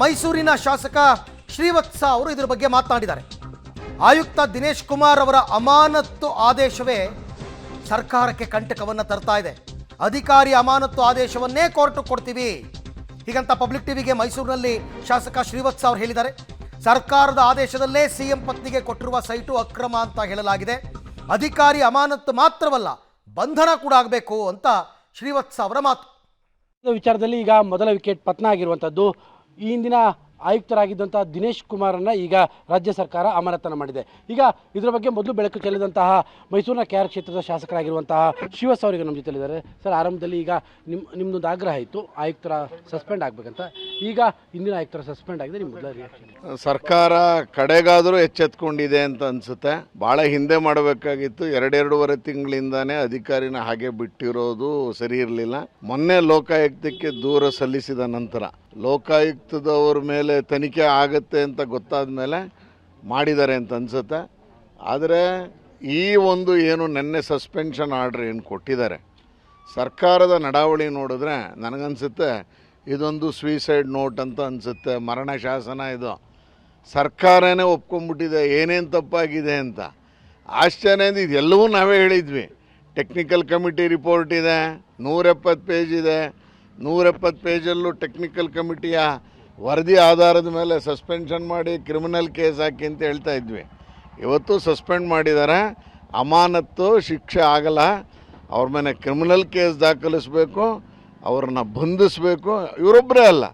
ಮೈಸೂರಿನ ಶಾಸಕ ಶ್ರೀವತ್ಸ ಅವರು ಇದರ ಬಗ್ಗೆ ಮಾತನಾಡಿದ್ದಾರೆ. ಆಯುಕ್ತ ದಿನೇಶ್ ಕುಮಾರ್ ಅವರ ಅಮಾನತ್ತು ಆದೇಶವೇ ಸರ್ಕಾರಕ್ಕೆ ಕಂಟಕವನ್ನು ತರ್ತಾ ಇದೆ. ಅಧಿಕಾರಿ ಅಮಾನತ್ತು ಆದೇಶವನ್ನೇ ಕೋರ್ಟ್ ಕೊಡ್ತೀವಿ ಹೀಗಂತ ಪಬ್ಲಿಕ್ ಟಿವಿಗೆ ಮೈಸೂರಿನಲ್ಲಿ ಶಾಸಕ ಶ್ರೀವತ್ಸ ಅವರು ಹೇಳಿದ್ದಾರೆ. ಸರ್ಕಾರದ ಆದೇಶದಲ್ಲೇ ಸಿಎಂ ಪತ್ನಿಗೆ ಕೊಟ್ಟಿರುವ ಸೈಟು ಅಕ್ರಮ ಅಂತ ಹೇಳಲಾಗಿದೆ. ಅಧಿಕಾರಿ ಅಮಾನತ್ತು ಮಾತ್ರವಲ್ಲ, ಬಂಧನ ಕೂಡ ಆಗಬೇಕು ಅಂತ ಶ್ರೀವತ್ಸ ಅವರ ಮಾತು. ವಿಚಾರದಲ್ಲಿ ಈಗ ಮೊದಲ ವಿಕೆಟ್ ಪತನ ಆಗಿರುವಂಥದ್ದು. ಈ ಹಿಂದಿನ ಆಯುಕ್ತರಾಗಿದ್ದಂತಹ ದಿನೇಶ್ ಕುಮಾರನ್ನು ಈಗ ರಾಜ್ಯ ಸರ್ಕಾರ ಅಮಾನತನ್ನು ಮಾಡಿದೆ. ಈಗ ಇದರ ಬಗ್ಗೆ ಮೊದಲು ಬೆಳಕು ಚೆಲ್ಲಿದಂತಹ ಮೈಸೂರಿನ KR ಕ್ಷೇತ್ರದ ಶಾಸಕರಾಗಿರುವಂತಹ ಶ್ರೀವತ್ಸ ಅವರಿಗೆ ನಮ್ಮ ಜೊತೆಲಿದ್ದಾರೆ. ಸರ್, ಆರಂಭದಲ್ಲಿ ಈಗ ನಿಮ್ಮದೊಂದು ಆಗ್ರಹ ಇತ್ತು, ಆಯುಕ್ತರ ಸಸ್ಪೆಂಡ್ ಆಗಬೇಕಂತ. ಈಗ ಇಂದಿನ ಆಯುಕ್ತರ ಸಸ್ಪೆಂಡ್ ಆಗಿದೆ, ನಿಮ್ಮ ಮೊದಲ ರಿಯಾಕ್ಷನ್? ಸರ್ಕಾರ ಕಡೆಗಾದರೂ ಎಚ್ಚೆತ್ಕೊಂಡಿದೆ ಅಂತ ಅನಿಸುತ್ತೆ. ಭಾಳ ಹಿಂದೆ ಮಾಡಬೇಕಾಗಿತ್ತು. 2-2.5 ತಿಂಗಳಿಂದಾನೇ ಅಧಿಕಾರಿನ ಹಾಗೆ ಬಿಟ್ಟಿರೋದು ಸರಿ ಇರಲಿಲ್ಲ. ಮೊನ್ನೆ ಲೋಕಾಯುಕ್ತಕ್ಕೆ ದೂರ ಸಲ್ಲಿಸಿದ ನಂತರ ಲೋಕಾಯುಕ್ತದವ್ರ ಮೇಲೆ ತನಿಖೆ ಆಗುತ್ತೆ ಅಂತ ಗೊತ್ತಾದ ಮೇಲೆ ಮಾಡಿದ್ದಾರೆ ಅಂತ ಅನಿಸುತ್ತೆ. ಆದರೆ ಈ ಒಂದು ಏನು ನೆನ್ನೆ ಸಸ್ಪೆನ್ಷನ್ ಆರ್ಡ್ರ್ ಏನು ಕೊಟ್ಟಿದ್ದಾರೆ, ಸರ್ಕಾರದ ನಡಾವಳಿ ನೋಡಿದ್ರೆ ನನಗನ್ಸುತ್ತೆ ಇದೊಂದು ಸ್ವೀಸೈಡ್ ನೋಟ್ ಅಂತ ಅನಿಸುತ್ತೆ. ಮರಣ ಶಾಸನ ಇದು. ಸರ್ಕಾರನೇ ಒಪ್ಕೊಂಡ್ಬಿಟ್ಟಿದೆ ಏನೇನು ತಪ್ಪಾಗಿದೆ ಅಂತ. ಆಶ್ಚರ್ಯ ಅಂದರೆ ಇದೆಲ್ಲವೂ ನಾವೇ ಹೇಳಿದ್ವಿ. ಟೆಕ್ನಿಕಲ್ ಕಮಿಟಿ ರಿಪೋರ್ಟ್ ಇದೆ, 170 ಪೇಜ್ ಇದೆ. 170 ಪೇಜಲ್ಲೂ ಟೆಕ್ನಿಕಲ್ ಕಮಿಟಿಯ ವರದಿ ಆಧಾರದ ಮೇಲೆ ಸಸ್ಪೆನ್ಷನ್ ಮಾಡಿ ಕ್ರಿಮಿನಲ್ ಕೇಸ್ ಹಾಕಿ ಅಂತ ಹೇಳ್ತಾ ಇದ್ವಿ. ಇವತ್ತು ಸಸ್ಪೆಂಡ್ ಮಾಡಿದ್ದಾರೆ. ಅಮಾನತ್ತು ಶಿಕ್ಷೆ ಆಗಲ್ಲ. ಅವ್ರ ಮೇಲೆ ಕ್ರಿಮಿನಲ್ ಕೇಸ್ ದಾಖಲಿಸಬೇಕು, ಅವ್ರನ್ನ ಬಂಧಿಸಬೇಕು. ಇವರೊಬ್ಬರೇ ಅಲ್ಲ,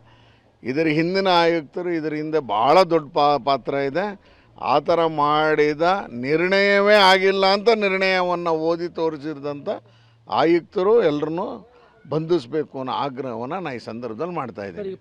ಇದರ ಹಿಂದಿನ ಆಯುಕ್ತರು ಇದರ ಹಿಂದೆ ಭಾಳ ದೊಡ್ಡ ಪಾತ್ರ ಇದೆ. ಆ ಥರ ಮಾಡಿದ ನಿರ್ಣಯವೇ ಆಗಿಲ್ಲ ಅಂತ ನಿರ್ಣಯವನ್ನು ಓದಿ ತೋರಿಸಿದಂಥ ಆಯುಕ್ತರು ಎಲ್ಲರನ್ನೂ ಬಂಧಿಸಬೇಕು ಅನ್ನೋ ಆಗ್ರಹವನ್ನು ನಾನು ಈ ಸಂದರ್ಭದಲ್ಲಿ ಮಾಡ್ತಾ ಇದ್ದೀನಿ.